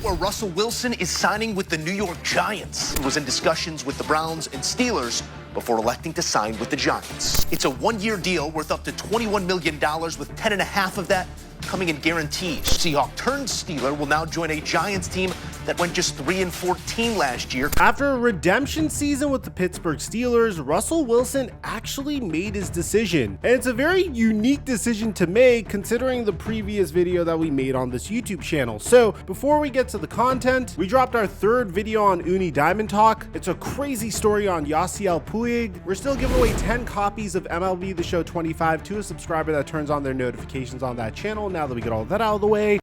where Russell Wilson is signing with the New York Giants. He was in discussions with the Browns and Steelers before electing to sign with the Giants. It's a one-year deal worth up to $21 million, with 10.5 of that coming in guarantees. Seahawk turned Steeler will now join a Giants team that went just 3-14 last year. After a redemption season with the Pittsburgh Steelers, Russell Wilson actually made his decision. And it's a very unique decision to make considering the previous video that we made on this YouTube channel. So before we get to the content, we dropped our third video on Uni Diamond Talk. It's a crazy story on Yasiel Puig. We're still giving away 10 copies of MLB The Show 25 to a subscriber that turns on their notifications on that channel. Now that we get all that out of the way,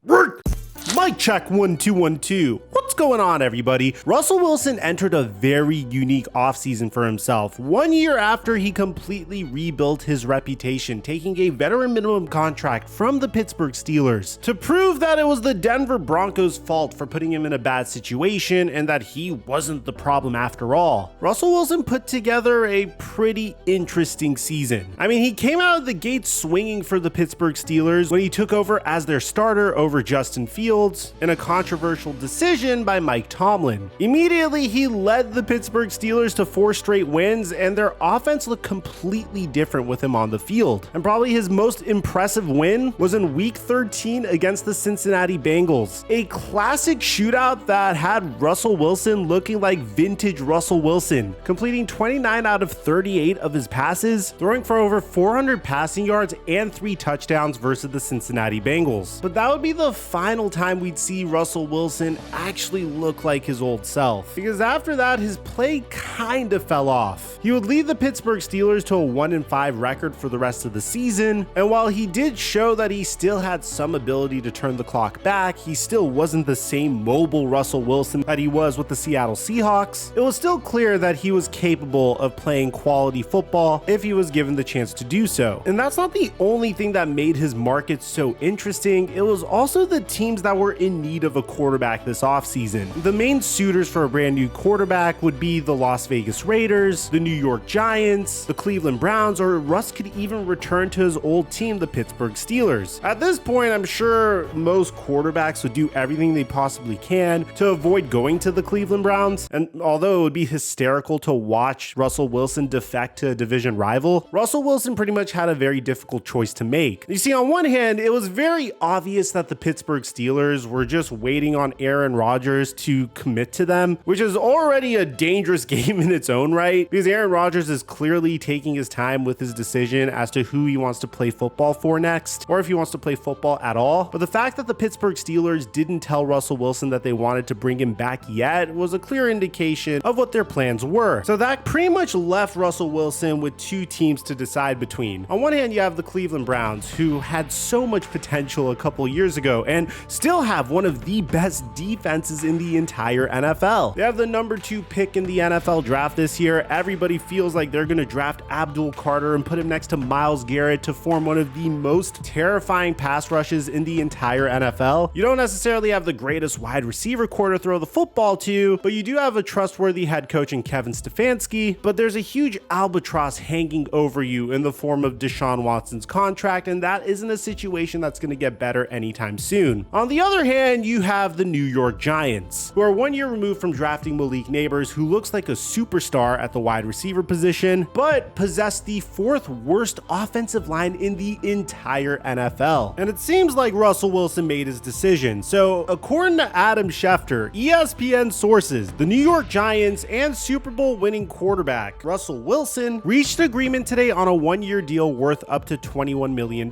mic check 1 2 1 2. What's going on, everybody? Russell Wilson entered a very unique offseason for himself, 1 year after he completely rebuilt his reputation, taking a veteran minimum contract from the Pittsburgh Steelers to prove that it was the Denver Broncos' fault for putting him in a bad situation and that he wasn't the problem after all. Russell Wilson put together a pretty interesting season. I mean, he came out of the gate swinging for the Pittsburgh Steelers when he took over as their starter over Justin Fields in a controversial decision by Mike Tomlin. Immediately, he led the Pittsburgh Steelers to 4 straight wins, and their offense looked completely different with him on the field. And probably his most impressive win was in Week 13 against the Cincinnati Bengals, a classic shootout that had Russell Wilson looking like vintage Russell Wilson, completing 29 out of 38 of his passes, throwing for over 400 passing yards and 3 touchdowns versus the Cincinnati Bengals. But that would be the final time we'd see Russell Wilson actually look like his old self, because after that his play kind of fell off. He would lead the Pittsburgh Steelers to a 1-5 record for the rest of the season, and while he did show that he still had some ability to turn the clock back, he still wasn't the same mobile Russell Wilson that he was with the Seattle Seahawks. It was still clear that he was capable of playing quality football if he was given the chance to do so. And that's not the only thing that made his market so interesting. It was also the teams that were in need of a quarterback this offseason. The main suitors for a brand new quarterback would be the Las Vegas Raiders, the New York Giants, the Cleveland Browns, or Russ could even return to his old team, the Pittsburgh Steelers. At this point, I'm sure most quarterbacks would do everything they possibly can to avoid going to the Cleveland Browns, and although it would be hysterical to watch Russell Wilson defect to a division rival, Russell Wilson pretty much had a very difficult choice to make. You see, on one hand, it was very obvious that the Pittsburgh Steelers were just waiting on Aaron Rodgers to commit to them, which is already a dangerous game in its own right, because Aaron Rodgers is clearly taking his time with his decision as to who he wants to play football for next, or if he wants to play football at all. But the fact that the Pittsburgh Steelers didn't tell Russell Wilson that they wanted to bring him back yet was a clear indication of what their plans were. So that pretty much left Russell Wilson with 2 teams to decide between. On one hand, you have the Cleveland Browns, who had so much potential a couple years ago and still have one of the best defenses in the entire NFL. They have the number 2 pick in the NFL draft this year. Everybody feels like they're going to draft Abdul Carter and put him next to Myles Garrett to form one of the most terrifying pass rushes in the entire NFL. You don't necessarily have the greatest wide receiver core to throw the football to, but you do have a trustworthy head coach in Kevin Stefanski. But there's a huge albatross hanging over you in the form of Deshaun Watson's contract, and that isn't a situation that's going to get better anytime soon. On the other hand, you have the New York Giants, who are 1 year removed from drafting Malik Neighbors, who looks like a superstar at the wide receiver position, but possess the 4th worst offensive line in the entire NFL. And it seems like Russell Wilson made his decision. So according to Adam Schefter, ESPN sources, the New York Giants and Super Bowl winning quarterback Russell Wilson reached agreement today on a 1-year deal worth up to $21 million,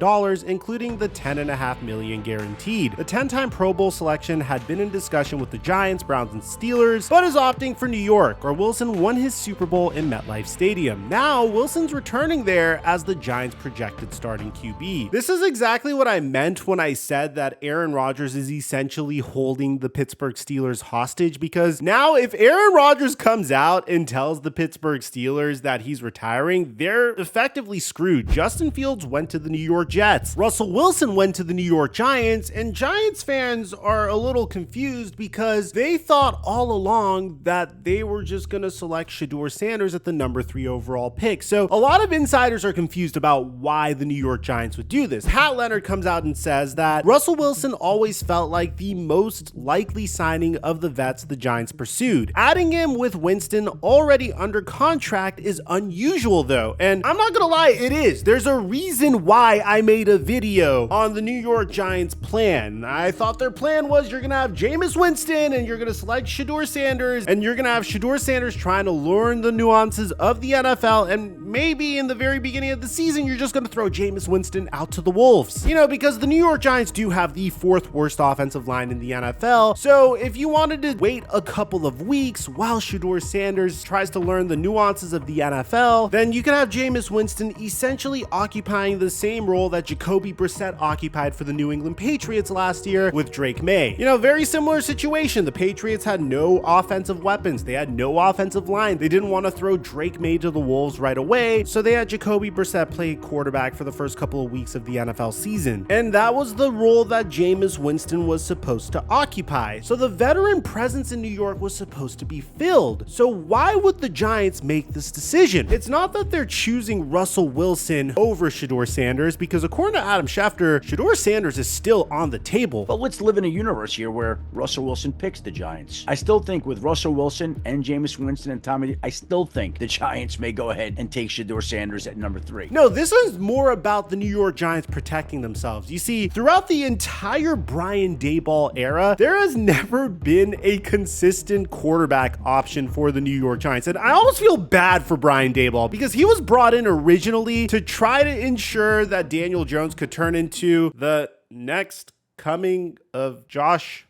including the $10.5 million guaranteed. The 10-time Pro Bowl selection had been in discussion with the Giants, Browns, and Steelers, but is opting for New York, where Wilson won his Super Bowl in MetLife Stadium. Now, Wilson's returning there as the Giants' projected starting QB. This is exactly what I meant when I said that Aaron Rodgers is essentially holding the Pittsburgh Steelers hostage, because now if Aaron Rodgers comes out and tells the Pittsburgh Steelers that he's retiring, they're effectively screwed. Justin Fields went to the New York Jets. Russell Wilson went to the New York Giants, and Giants fans are a little confused because because they thought all along that they were just going to select Shedeur Sanders at the number 3 overall pick. So a lot of insiders are confused about why the New York Giants would do this. Pat Leonard comes out and says that Russell Wilson always felt like the most likely signing of the vets the Giants pursued. Adding him with Winston already under contract is unusual though, and I'm not gonna lie, it is. There's a reason why I made a video on the New York Giants plan. I thought their plan was you're gonna have Jameis Winston and you're gonna select Shedeur Sanders, and you're gonna have Shedeur Sanders trying to learn the nuances of the NFL, and maybe in the very beginning of the season you're just gonna throw Jameis Winston out to the wolves. You know, because the New York Giants do have the 4th worst offensive line in the NFL, so if you wanted to wait a couple of weeks while Shedeur Sanders tries to learn the nuances of the NFL, then you can have Jameis Winston essentially occupying the same role that Jacoby Brissett occupied for the New England Patriots last year with Drake May. You know, very similar situation. The Patriots had no offensive weapons. They had no offensive line. They didn't want to throw Drake May to the wolves right away, so they had Jacoby Brissett play quarterback for the first couple of weeks of the NFL season. And that was the role that Jameis Winston was supposed to occupy. So the veteran presence in New York was supposed to be filled. So why would the Giants make this decision? It's not that they're choosing Russell Wilson over Shedeur Sanders, because according to Adam Schefter, Shedeur Sanders is still on the table. But let's live in a universe here where Russell Wilson picks the Giants. I still think with Russell Wilson and Jameis Winston and Tommy, I still think the Giants may go ahead and take Shedeur Sanders at number 3. No, this is more about the New York Giants protecting themselves. You see, throughout the entire Brian Daboll era, there has never been a consistent quarterback option for the New York Giants. And I almost feel bad for Brian Daboll because he was brought in originally to try to ensure that Daniel Jones could turn into the next coming of Josh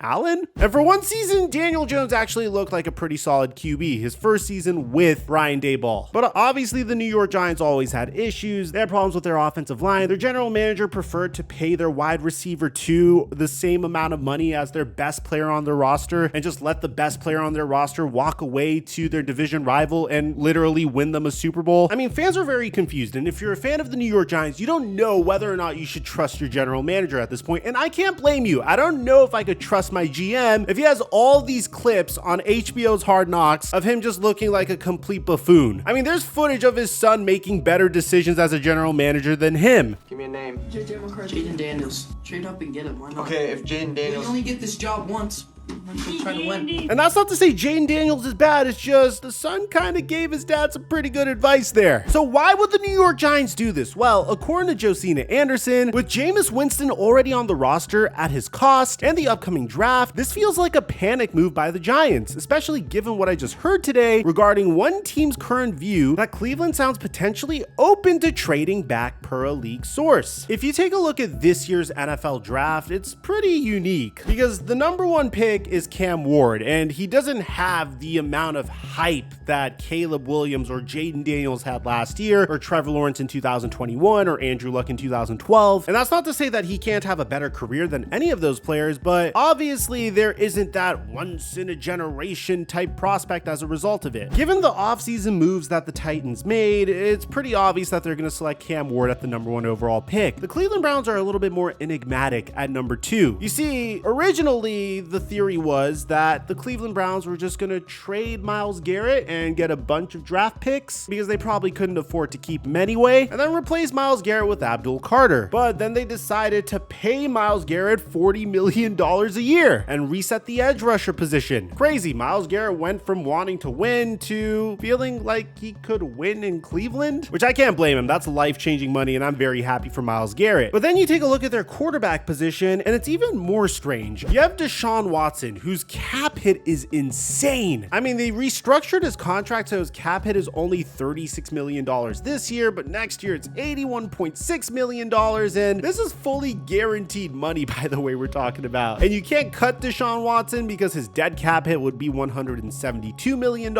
Allen? And for one season, Daniel Jones actually looked like a pretty solid QB, his first season with Brian Daboll. But obviously the New York Giants always had issues. They had problems with their offensive line. Their general manager preferred to pay their wide receiver 2 the same amount of money as their best player on their roster and just let the best player on their roster walk away to their division rival and literally win them a Super Bowl. I mean, fans are very confused, and if you're a fan of the New York Giants, you don't know whether or not you should trust your general manager at this point, and I can't blame you. I don't know if I could trust my GM if he has all these clips on HBO's Hard Knocks of him just looking like a complete buffoon. I mean, there's footage of his son making better decisions as a general manager than him. Give me a name. JJ McCarthy. Jaden Daniels. Trade up and get him. Why not? Okay, if Jaden Daniels... You only get this job once. I'm trying to win. And that's not to say Jaden Daniels is bad, it's just the son kind of gave his dad some pretty good advice there. So why would the New York Giants do this? Well, according to Josina Anderson, with Jameis Winston already on the roster at his cost and the upcoming draft, this feels like a panic move by the Giants, especially given what I just heard today regarding one team's current view that Cleveland sounds potentially open to trading back per a league source. If you take a look at this year's NFL draft, it's pretty unique because the number 1 pick is Cam Ward, and he doesn't have the amount of hype that Caleb Williams or Jaden Daniels had last year, or Trevor Lawrence in 2021, or Andrew Luck in 2012. And that's not to say that he can't have a better career than any of those players, but obviously there isn't that once in a generation type prospect as a result of it. Given the offseason moves that the Titans made, it's pretty obvious that they're going to select Cam Ward at the number 1 overall pick. The Cleveland Browns are a little bit more enigmatic at number 2. You see, originally the theory was that the Cleveland Browns were just going to trade Myles Garrett and get a bunch of draft picks because they probably couldn't afford to keep him anyway, and then replace Myles Garrett with Abdul Carter. But then they decided to pay Myles Garrett $40 million a year and reset the edge rusher position. Crazy. Myles Garrett went from wanting to win to feeling like he could win in Cleveland, which I can't blame him. That's life-changing money, and I'm very happy for Myles Garrett. But then you take a look at their quarterback position, and it's even more strange. You have Deshaun Watson, whose cap hit is insane. I mean, they restructured his contract so his cap hit is only $36 million this year, but next year it's $81.6 million, and this is fully guaranteed money, by the way, we're talking about. And you can't cut Deshaun Watson because his dead cap hit would be $172 million,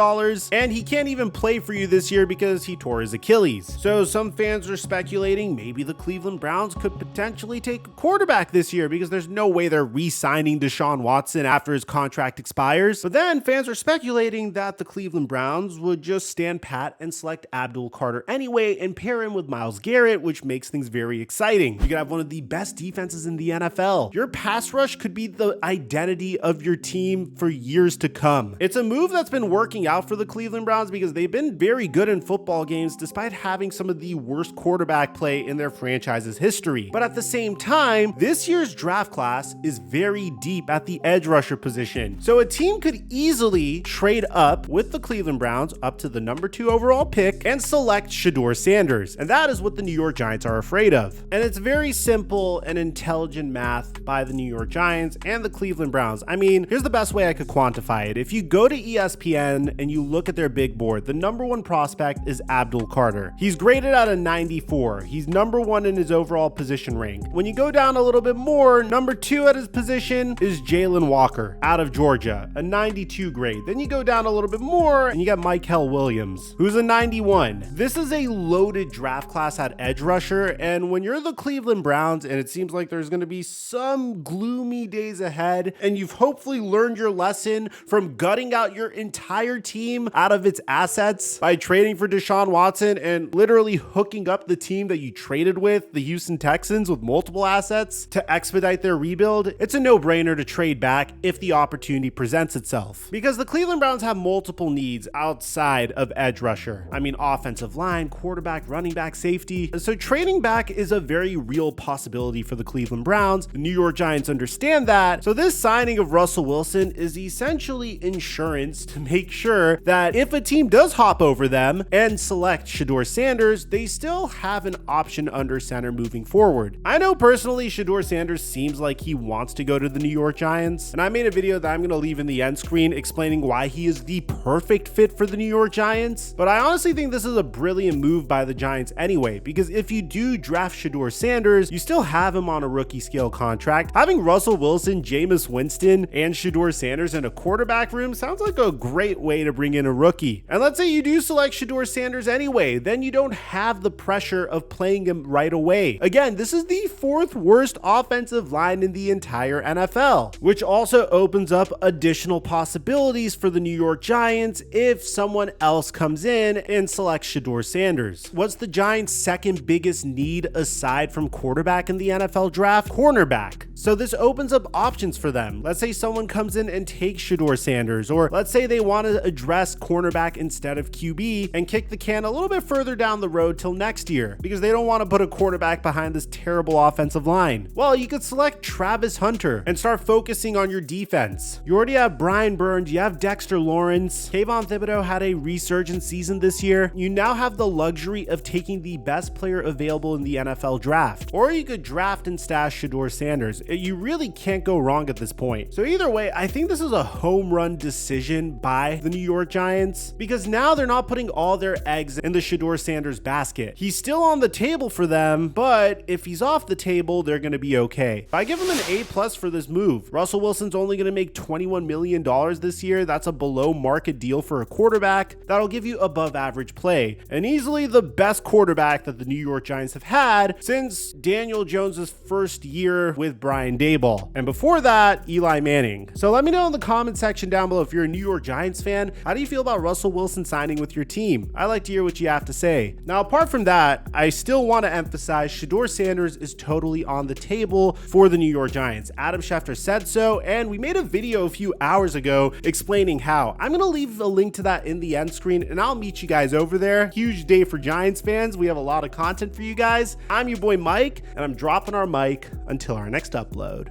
and he can't even play for you this year because he tore his Achilles. So some fans are speculating maybe the Cleveland Browns could potentially take a quarterback this year because there's no way they're re-signing Deshaun Watson season after his contract expires. But then fans are speculating that the Cleveland Browns would just stand pat and select Abdul Carter anyway and pair him with Myles Garrett, which makes things very exciting. You could have one of the best defenses in the NFL. Your pass rush could be the identity of your team for years to come. It's a move that's been working out for the Cleveland Browns because they've been very good in football games despite having some of the worst quarterback play in their franchise's history. But at the same time, this year's draft class is very deep at the edge rusher position. So a team could easily trade up with the Cleveland Browns up to the number 2 overall pick and select Shedeur Sanders. And that is what the New York Giants are afraid of. And it's very simple and intelligent math by the New York Giants and the Cleveland Browns. I mean, here's the best way I could quantify it. If you go to ESPN and you look at their big board, the number 1 prospect is Abdul Carter. He's graded at a 94. He's number 1 in his overall position rank. When you go down a little bit more, number 2 at his position is Jalen Walker out of Georgia, a 92 grade. Then you go down a little bit more and you got Mikerophone Williams, who's a 91. This is a loaded draft class at edge rusher, and when you're the Cleveland Browns and it seems like there's going to be some gloomy days ahead and you've hopefully learned your lesson from gutting out your entire team out of its assets by trading for Deshaun Watson and literally hooking up the team that you traded with, the Houston Texans, with multiple assets to expedite their rebuild, it's a no-brainer to trade back if the opportunity presents itself. Because the Cleveland Browns have multiple needs outside of edge rusher. I mean, offensive line, quarterback, running back, safety. So trading back is a very real possibility for the Cleveland Browns. The New York Giants understand that. So this signing of Russell Wilson is essentially insurance to make sure that if a team does hop over them and select Shedeur Sanders, they still have an option under center moving forward. I know personally Shedeur Sanders seems like he wants to go to the New York Giants, and I made a video that I'm going to leave in the end screen explaining why he is the perfect fit for the New York Giants. But I honestly think this is a brilliant move by the Giants anyway, because if you do draft Shedeur Sanders, you still have him on a rookie scale contract. Having Russell Wilson, Jameis Winston, and Shedeur Sanders in a quarterback room sounds like a great way to bring in a rookie. And let's say you do select Shedeur Sanders anyway, then you don't have the pressure of playing him right away. Again, this is the 4th worst offensive line in the entire NFL, which also opens up additional possibilities for the New York Giants if someone else comes in and selects Shedeur Sanders. What's the Giants' second biggest need aside from quarterback in the NFL draft? Cornerback. So this opens up options for them. Let's say someone comes in and takes Shedeur Sanders, or let's say they want to address cornerback instead of QB and kick the can a little bit further down the road till next year because they don't want to put a quarterback behind this terrible offensive line. Well, you could select Travis Hunter and start focusing on your defense. You already have Brian Burns, you have Dexter Lawrence. Kayvon Thibodeau had a resurgent season this year. You now have the luxury of taking the best player available in the NFL draft. Or you could draft and stash Shedeur Sanders. You really can't go wrong at this point. So either way, I think this is a home run decision by the New York Giants because now they're not putting all their eggs in the Shedeur Sanders basket. He's still on the table for them, but if he's off the table, they're going to be okay. I give him an A+ for this move. Russell Wilson's only going to make $21 million this year. That's a below market deal for a quarterback. That'll give you above average play and easily the best quarterback that the New York Giants have had since Daniel Jones's first year with Brian Daboll. And before that, Eli Manning. So let me know in the comment section down below if you're a New York Giants fan, how do you feel about Russell Wilson signing with your team? I like to hear what you have to say. Now, apart from that, I still want to emphasize Shedeur Sanders is totally on the table for the New York Giants. Adam Schefter said so, and we made a video a few hours ago explaining how. I'm going to leave a link to that in the end screen, and I'll meet you guys over there. Huge day for Giants fans. We have a lot of content for you guys. I'm your boy Mike, and I'm dropping our mic until our next upload.